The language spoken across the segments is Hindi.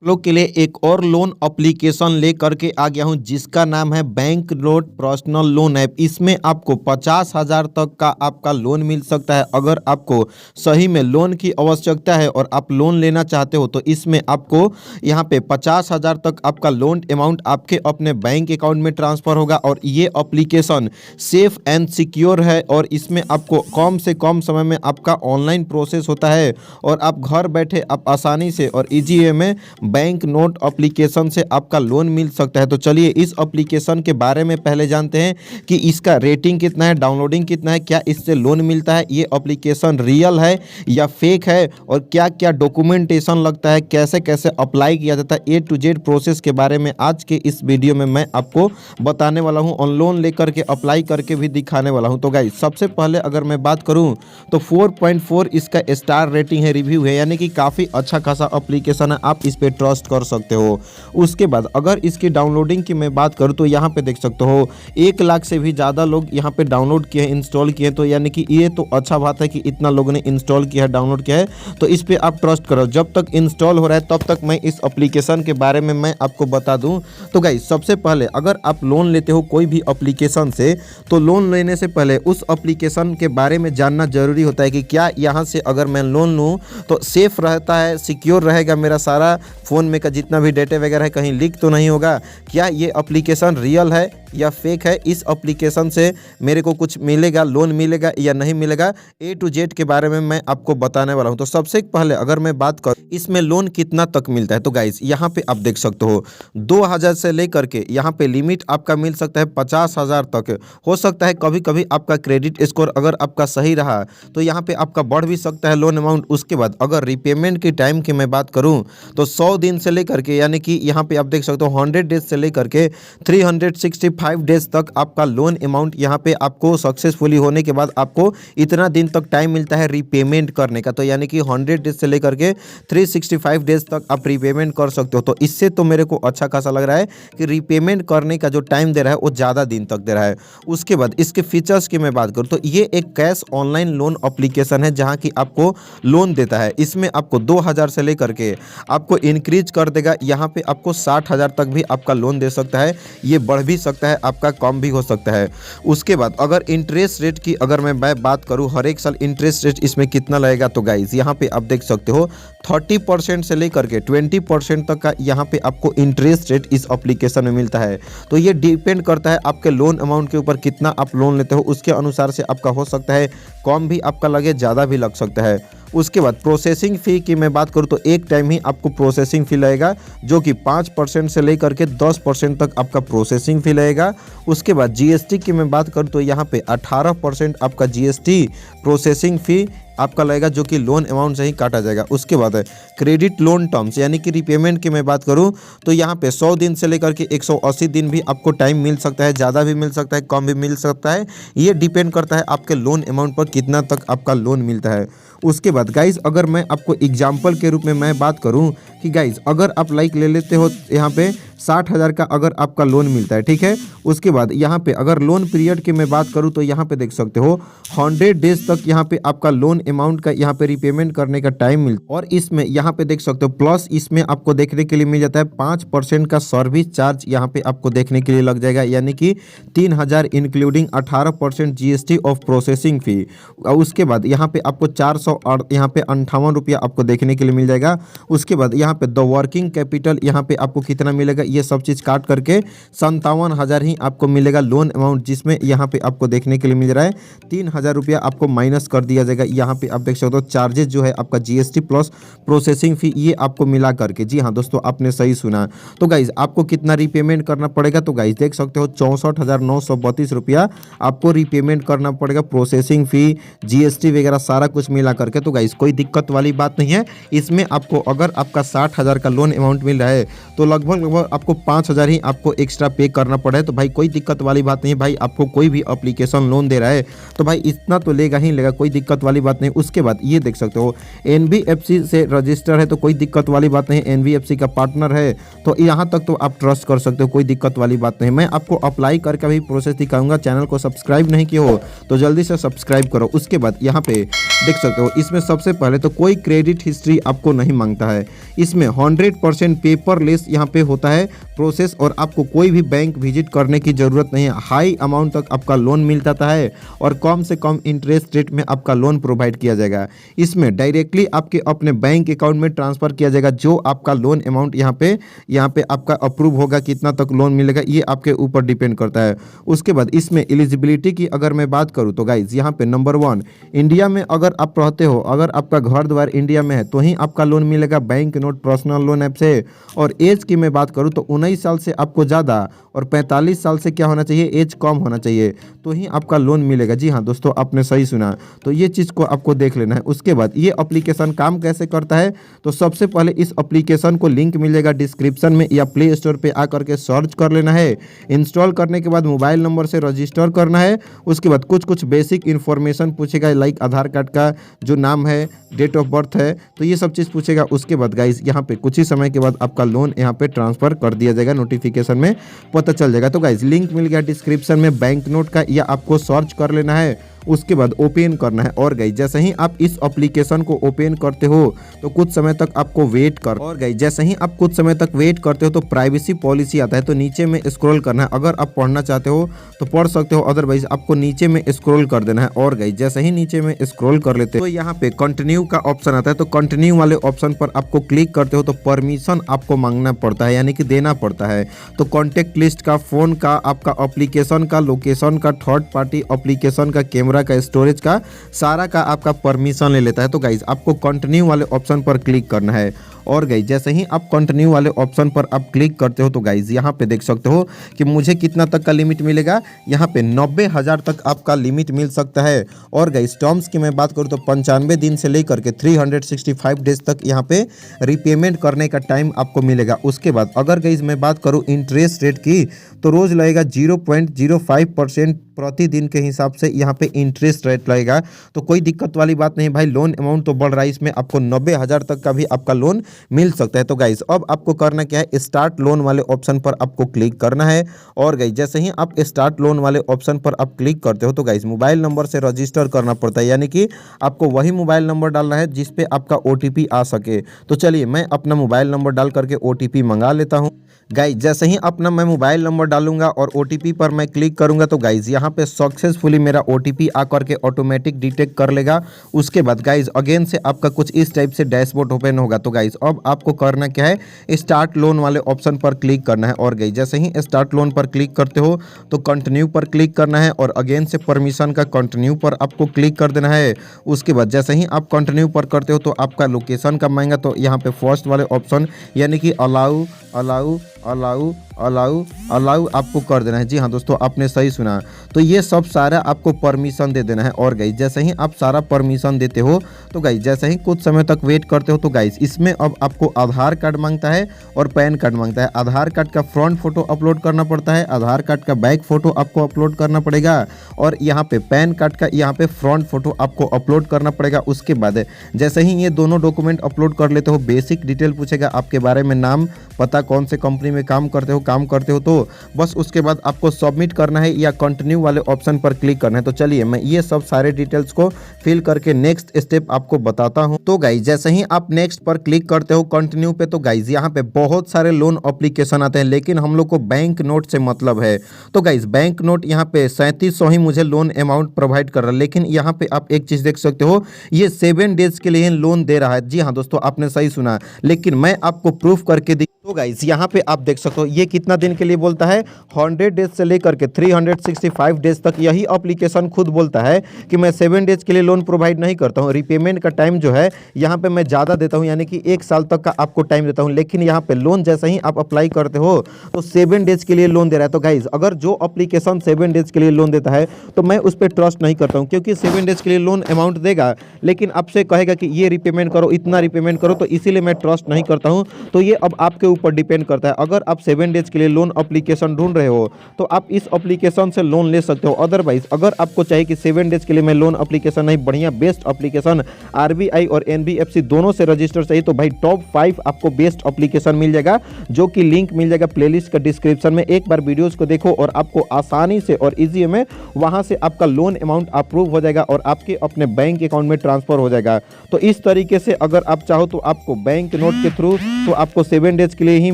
लोग के लिए एक और लोन एप्लीकेशन लेकर के आ गया हूं जिसका नाम है bank note personal loan app. इसमें आपको 50,000 तक का आपका लोन मिल सकता है। अगर आपको सही में लोन की आवश्यकता है और आप लोन लेना चाहते हो तो इसमें आपको यहां पे 50,000 तक आपका लोन अमाउंट आपके अपने बैंक अकाउंट में ट्रांसफ़र होगा। और ये एप्लीकेशन सेफ एंड सिक्योर है और इसमें आपको कम से कम समय में आपका ऑनलाइन प्रोसेस होता है और आप घर बैठे आप आसानी से और ईजी वे में बैंक नोट एप्लीकेशन से आपका लोन मिल सकता है। तो चलिए इस एप्लीकेशन के बारे में पहले जानते हैं कि इसका रेटिंग कितना है, डाउनलोडिंग कितना है, क्या इससे लोन मिलता है, ये एप्लीकेशन रियल है या फेक है और क्या क्या डॉक्यूमेंटेशन लगता है, कैसे कैसे अप्लाई किया जाता है, A to Z प्रोसेस के बारे में आज के इस वीडियो में मैं आपको बताने वाला हूँ और लोन लेकर के अप्लाई करके भी दिखाने वाला हूँ। तो गाइस सबसे पहले अगर मैं बात करूँ तो 4.4 इसका स्टार रेटिंग है, रिव्यू है, यानी कि काफ़ी अच्छा खासा एप्लीकेशन है, आप इस पर ट्रस्ट कर सकते हो। उसके बाद अगर इसकी डाउनलोडिंग की मैं बात करूं तो यहाँ पे देख सकते हो 1 लाख से भी ज़्यादा लोग यहाँ पे डाउनलोड किए हैं, इंस्टॉल किए हैं। तो यानी कि ये तो अच्छा बात है कि इतना लोगों ने इंस्टॉल किया है, डाउनलोड किया है, तो इस पर आप ट्रस्ट करो। जब तक इंस्टॉल हो रहा है तब तक मैं इस एप्लीकेशन के बारे में मैं आपको बता दूँ। तो गाइस सबसे पहले अगर आप लोन लेते हो कोई भी एप्लीकेशन से तो लोन लेने से पहले उस एप्लीकेशन के बारे में जानना जरूरी होता है कि क्या यहाँ से अगर मैं लोन लूँ तो सेफ़ रहता है, सिक्योर रहेगा, मेरा सारा फ़ोन में का जितना भी डेटा वगैरह है कहीं लीक तो नहीं होगा, क्या ये एप्लीकेशन रियल है या फेक है, इस एप्लीकेशन से मेरे को कुछ मिलेगा, लोन मिलेगा या नहीं मिलेगा, A to Z के बारे में मैं आपको बताने वाला हूं। तो सबसे पहले अगर मैं बात करूं इसमें लोन कितना तक मिलता है तो गाइस यहाँ पे आप देख सकते हो 2,000 से लेकर के यहाँ पे लिमिट आपका मिल सकता है 50,000 तक। हो सकता है कभी कभी आपका क्रेडिट स्कोर अगर आपका सही रहा तो यहाँ पे आपका बढ़ भी सकता है लोन अमाउंट। उसके बाद अगर रिपेमेंट की टाइम की मैं बात करूँ तो 100 दिन से लेकर के यानी कि यहाँ पे आप देख सकते हो 100 डेज से लेकर के 365 डेज तक आपका लोन अमाउंट यहाँ पे आपको सक्सेसफुली होने के बाद आपको इतना दिन तक टाइम मिलता है रीपेमेंट करने का। तो यानी कि 100 डेज से लेकर के 365 डेज तक आप रीपेमेंट कर सकते हो। तो इससे तो मेरे को अच्छा खासा लग रहा है कि रीपेमेंट करने का जो टाइम दे रहा है वो ज़्यादा दिन तक दे रहा है। उसके बाद इसके फीचर्स की मैं बात करूँ तो ये एक कैश ऑनलाइन लोन एप्लीकेशन है जहाँ की आपको लोन देता है। इसमें आपको 2,000 से लेकर के आपको इंक्रीज कर देगा, यहाँ पे आपको 60,000 तक भी आपका लोन दे सकता है, ये बढ़ भी सकता है, आपका कम भी हो सकता है। उसके बाद अगर इंटरेस्ट रेट की अगर मैं बात करूँ हर एक साल इंटरेस्ट रेट इसमें कितना लगेगा तो गाइस यहाँ पे आप देख सकते हो 30% से लेकर के 20% तक का यहाँ पे आपको इंटरेस्ट रेट इस एप्लीकेशन में मिलता है। तो ये डिपेंड करता है आपके लोन अमाउंट के ऊपर, कितना आप लोन लेते हो उसके अनुसार से आपका हो सकता है कम भी आपका लगे, ज़्यादा भी लग सकता है। उसके बाद प्रोसेसिंग फ़ी की मैं बात करूँ तो एक टाइम ही आपको प्रोसेसिंग फ़ी लगेगा जो कि 5% से लेकर के 10% तक आपका प्रोसेसिंग फ़ी लगेगा। उसके बाद GST की मैं बात करूँ तो यहाँ पे 18% आपका GST प्रोसेसिंग फ़ी आपका लगेगा जो कि लोन अमाउंट से ही काटा जाएगा। उसके बाद क्रेडिट लोन टर्म्स यानी कि रीपेमेंट की मैं बात करूं तो यहाँ पे 100 दिन से लेकर के 180 दिन भी आपको टाइम मिल सकता है, ज़्यादा भी मिल सकता है, कम भी मिल सकता है, ये डिपेंड करता है आपके लोन अमाउंट पर कितना तक आपका लोन मिलता है। उसके बाद गाइज अगर मैं आपको एग्जाम्पल के रूप में मैं बात करूँ कि गाइज अगर आप लाइक ले लेते हो यहाँ पे 60,000 का अगर आपका लोन मिलता है, ठीक है। उसके बाद यहाँ पे अगर लोन पीरियड की मैं बात करूँ तो यहाँ पे देख सकते हो 100 डेज तक यहाँ पे आपका लोन अमाउंट का यहाँ पे रीपेमेंट करने का टाइम मिलता है। और इसमें यहाँ पे देख सकते हो प्लस इसमें आपको देखने के लिए मिल जाता है 5% का सर्विस चार्ज यहाँ पे आपको देखने के लिए लग जाएगा, यानी कि 3,000 including 18% GST of processing fee. उसके बाद यहाँ पे आपको 400 और यहाँ पे 58 रुपया आपको देखने के लिए मिल जाएगा। उसके बाद यहाँ पे द वर्किंग कैपिटल यहाँ पे आपको कितना मिलेगा ये सब चीज़ काट करके 57,000 ही आपको मिलेगा लोन अमाउंट, जिसमें यहाँ पे आपको देखने के लिए मिल रहा है 3,000 रुपया आपको माइनस कर दिया जाएगा। यहाँ पे आप देख सकते हो चार्जेस जो है आपका GST प्लस प्रोसेसिंग फ़ी ये आपको मिला करके, जी हाँ दोस्तों आपने सही सुना। तो गाइज आपको कितना रीपेमेंट करना पड़ेगा तो गाइज देख सकते हो 64,932 रुपया आपको रीपेमेंट करना पड़ेगा, प्रोसेसिंग फ़ी GST वगैरह सारा कुछ मिला करके। तो गाइज कोई दिक्कत वाली बात नहीं है इसमें। आपको अगर आपका 60,000 का लोन अमाउंट मिल रहा है तो लगभग आपको 5,000 ही आपको एक्स्ट्रा पे करना पड़ा है। तो भाई कोई दिक्कत वाली बात नहीं है भाई, आपको कोई भी एप्लीकेशन लोन दे रहा है तो भाई इतना तो लेगा ही लेगा, कोई दिक्कत वाली बात नहीं। उसके बाद ये देख सकते हो NBFC से रजिस्टर है तो कोई दिक्कत वाली बात नहीं, NBFC का पार्टनर है तो यहाँ तक तो आप ट्रस्ट कर सकते हो, कोई दिक्कत वाली बात नहीं। मैं आपको अप्लाई करके भी प्रोसेस दिखाऊंगा, चैनल को सब्सक्राइब नहीं किए हो तो जल्दी से सब्सक्राइब करो। उसके बाद यहाँ पे देख सकते हो इसमें सबसे पहले तो कोई क्रेडिट हिस्ट्री आपको नहीं मांगता है, इस इसमें 100% पेपरलेस यहाँ पे होता है प्रोसेस और आपको कोई भी बैंक विजिट करने की ज़रूरत नहीं है। हाई अमाउंट तक आपका लोन मिल जाता है और कम से कम इंटरेस्ट रेट में आपका लोन प्रोवाइड किया जाएगा। इसमें डायरेक्टली आपके अपने बैंक अकाउंट में ट्रांसफ़र किया जाएगा। जो आपका लोन अमाउंट यहाँ पे आपका अप्रूव होगा, कितना तक लोन मिलेगा ये आपके ऊपर डिपेंड करता है। उसके बाद इसमें एलिजिबिलिटी की अगर मैं बात करूँ तो गाइज यहाँ पे नंबर 1, इंडिया में अगर आप रहते हो, अगर आपका घर द्वार इंडिया में है तो ही आपका लोन मिलेगा bank note personal loan app से। और एज की मैं बात करूँ तो 19 साल से आपको ज़्यादा और 45 साल से क्या होना चाहिए, एज कम होना चाहिए, तो ही आपका लोन मिलेगा। जी हाँ दोस्तों, आपने सही सुना, तो ये चीज़ को आपको देख लेना है। उसके बाद ये एप्लीकेशन काम कैसे करता है, तो सबसे पहले इस एप्लीकेशन को लिंक मिलेगा डिस्क्रिप्शन में या प्ले स्टोर पे आकर के सर्च कर लेना है। इंस्टॉल करने के बाद मोबाइल नंबर से रजिस्टर करना है। उसके बाद कुछ बेसिक इन्फॉर्मेशन पूछेगा, लाइक आधार कार्ड का जो नाम है, डेट ऑफ बर्थ है, तो ये सब चीज़ पूछेगा। उसके बाद गाइस यहाँ पे कुछ ही समय के बाद आपका लोन यहाँ पे ट्रांसफ़र कर दिया जाएगा, नोटिफिकेशन में पता चल जाएगा। तो गाइस लिंक मिल गया डिस्क्रिप्शन में बैंक नोट का, या आपको सर्च कर लेना है। उसके बाद ओपन करना है। और गाइस जैसे ही आप इस एप्लीकेशन को ओपन करते हो तो कुछ समय तक आपको वेट कर, और गाइस जैसे ही आप कुछ समय तक वेट करते हो तो प्राइवेसी पॉलिसी आता है, तो नीचे में स्क्रॉल करना है। अगर आप पढ़ना चाहते हो तो पढ़ सकते हो, अदरवाइज आपको नीचे में स्क्रॉल कर देना है। और गाइस जैसे ही नीचे में स्क्रॉल कर लेते हो तो यहाँ पे कंटिन्यू का ऑप्शन आता है, तो कंटिन्यू वाले ऑप्शन पर आपको क्लिक करते हो तो परमिशन आपको मांगना पड़ता है, यानी कि देना पड़ता है। तो कॉन्टेक्ट लिस्ट का, फोन का, आपका एप्लीकेशन का, लोकेशन का, थर्ड पार्टी एप्लीकेशन का, कैमरा का, स्टोरेज का, सारा का आपका परमिशन ले लेता है। तो गाइज आपको कंटिन्यू वाले ऑप्शन पर क्लिक करना है। और गाइज जैसे ही आप कंटिन्यू वाले ऑप्शन पर आप क्लिक करते हो तो गाइज यहाँ पे देख सकते हो कि मुझे कितना तक का लिमिट मिलेगा, यहाँ पे 90,000 तक आपका लिमिट मिल सकता है। और गाइज टर्म्स की मैं बात करूँ तो 95 दिन से लेकर के 365 डेज तक यहाँ पे रिपेमेंट करने का टाइम आपको मिलेगा। उसके बाद अगर गाइज मैं बात करूँ इंटरेस्ट रेट की, तो रोज़ लगेगा 0.05% प्रतिदिन के हिसाब से यहाँ पे इंटरेस्ट रेट लगेगा। तो कोई दिक्कत वाली बात नहीं भाई, लोन अमाउंट तो बढ़ रहा है, इसमें आपको 90,000 तक का भी आपका लोन मिल सकता है। तो गाइज अब आपको करना क्या है, स्टार्ट लोन वाले ऑप्शन पर आपको क्लिक करना है। और गाइज जैसे ही आप स्टार्ट लोन वाले ऑप्शन पर आप क्लिक करते हो तो गाइज मोबाइल नंबर से रजिस्टर करना पड़ता है, यानी कि आपको वही मोबाइल नंबर डालना है जिस पे आपका OTP आ सके। तो चलिए मैं अपना मोबाइल नंबर डाल करके OTP मंगा लेता हूँ। गाइज जैसे ही अपना मैं मोबाइल नंबर डालूंगा और OTP पर मैं क्लिक करूंगा तो गाइज यहाँ पे सक्सेसफुली मेरा OTP आकर के ऑटोमेटिक डिटेक्ट कर लेगा। उसके बाद गाइज अगेन से आपका कुछ इस टाइप से डैशबोर्ड ओपन होगा। तो गाइज अब आपको करना क्या है, स्टार्ट लोन वाले ऑप्शन पर क्लिक करना है। और गाइज जैसे ही स्टार्ट लोन पर क्लिक करते हो तो कंटिन्यू पर क्लिक करना है और अगेन से परमिशन का कंटिन्यू पर आपको क्लिक कर देना है। उसके बाद जैसे ही आप कंटिन्यू पर करते हो तो आपका लोकेशन का मांगेगा, तो यहाँ पे फर्स्ट वाले ऑप्शन यानी कि allow allow allow allow allow आपको कर देना है। जी हाँ दोस्तों, आपने सही सुना, तो ये सब सारा आपको परमिशन दे देना है। और गाइज जैसे ही आप सारा परमिशन देते हो तो गाइज जैसे ही कुछ समय तक वेट करते हो तो गाइज इसमें अब आपको आधार कार्ड मांगता है और पैन कार्ड मांगता है। आधार कार्ड का फ्रंट फोटो अपलोड करना पड़ता है, आधार कार्ड का बैक फोटो आपको अपलोड करना पड़ेगा, और यहाँ पे पैन कार्ड का यहाँ पे फ्रंट फोटो आपको अपलोड करना पड़ेगा। उसके बाद जैसे ही ये दोनों डॉक्यूमेंट अपलोड कर लेते हो, बेसिक डिटेल पूछेगा आपके बारे में, नाम, पता, कौन से कंपनी में काम करते हो तो बस उसके बाद आपको सबमिट करना है या कंटिन्यू वाले ऑप्शन पर क्लिक करना है। तो चलिए मैं ये सब सारे डिटेल्स को फिल करके नेक्स्ट स्टेप आपको बताता हूं। तो गाइज जैसे ही आप नेक्स्ट पर क्लिक करते हो कंटिन्यू पे, तो गाइज यहाँ पे बहुत सारे लोन एप्लीकेशन आते हैं, लेकिन हम लोग को बैंक नोट से मतलब है। तो गाइज बैंक नोट यहाँ पे 3700 ही मुझे लोन अमाउंट प्रोवाइड कर रहा है, लेकिन यहाँ पे आप एक चीज देख सकते हो, ये 7 डेज के लिए लोन दे रहा है। जी हाँ दोस्तों, आपने सही सुना, लेकिन मैं आपको प्रूफ करके तो गाइज यहाँ पे आप देख सकते हो ये कितना दिन के लिए बोलता है, 100 डेज से लेकर के 365 डेज तक। यही एप्लीकेशन खुद बोलता है कि मैं 7 डेज के लिए लोन प्रोवाइड नहीं करता हूँ। रिपेमेंट का टाइम जो है यहाँ पे मैं ज़्यादा देता हूँ, यानी कि 1 साल तक का आपको टाइम देता हूँ, लेकिन यहाँ पे लोन जैसे ही आप अप्लाई करते हो तो 7 डेज के लिए लोन दे रहा है। तो गाइज अगर जो एप्लीकेशन 7 डेज के लिए लोन देता है तो मैं उस पर ट्रस्ट नहीं करता हूँ, क्योंकि 7 डेज के लिए लोन अमाउंट देगा लेकिन आपसे कहेगा कि ये रिपेमेंट करो, इतना रिपेमेंट करो, तो इसीलिए मैं ट्रस्ट नहीं करता हूँ। तो ये अब आपके ऊपर डिपेंड करता है। अगर आप 7 डेज के लिए लोन एप्लीकेशन ढूंढ रहे हो तो आप इस एप्लीकेशन से लोन ले सकते हो। अदरवाइज अगर आपको चाहिए कि 7 डेज के लिए मैं लोन एप्लीकेशन नहीं, बढ़िया बेस्ट एप्लीकेशन आरबीआई और एनबीएफसी दोनों से रजिस्टर चाहिए तो भाई टॉप 5 आपको बेस्ट एप्लीकेशन मिल जाएगा, जो कि लिंक मिल जाएगा प्लेलिस्ट का डिस्क्रिप्शन में। एक बार वीडियोस को देखो और आपको आसानी से और इजी में वहां से आपका लोन अमाउंट अप्रूव हो जाएगा और आपके अपने बैंक अकाउंट में ट्रांसफर हो जाएगा। तो इस तरीके से अगर आप चाहो तो आपको बैंक नोट के थ्रू तो आपको 7 डेज के लिए ही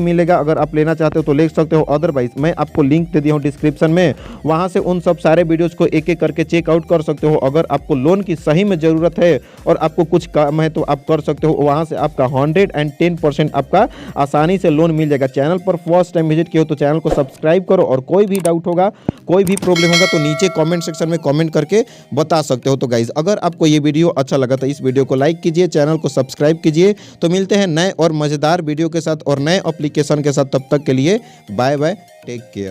मिलेगा। अगर आप लेना चाहते हो तो ले सकते हो, अदरवाइज मैं आपको लिंक दे दिया हूँ डिस्क्रिप्शन में, वहां से उन सब सारे वीडियोस को एक एक करके चेकआउट कर सकते हो। अगर आपको लोन की सही में जरूरत है और आपको कुछ काम है तो आप कर सकते हो, वहां से आपका 110% आपका आसानी से लोन मिल जाएगा। चैनल पर फर्स्ट टाइम विजिट किया हो तो चैनल को सब्सक्राइब करो और कोई भी डाउट होगा, कोई भी प्रॉब्लम होगा तो नीचे कमेंट सेक्शन में कमेंट करके बता सकते हो। तो गाइज अगर आपको ये वीडियो अच्छा लगा तो इस वीडियो को लाइक कीजिए, चैनल को सब्सक्राइब कीजिए। तो मिलते हैं नए और मजेदार वीडियो के साथ और नए एप्लीकेशन के साथ, तब तक के लिए बाय बाय, टेक केयर।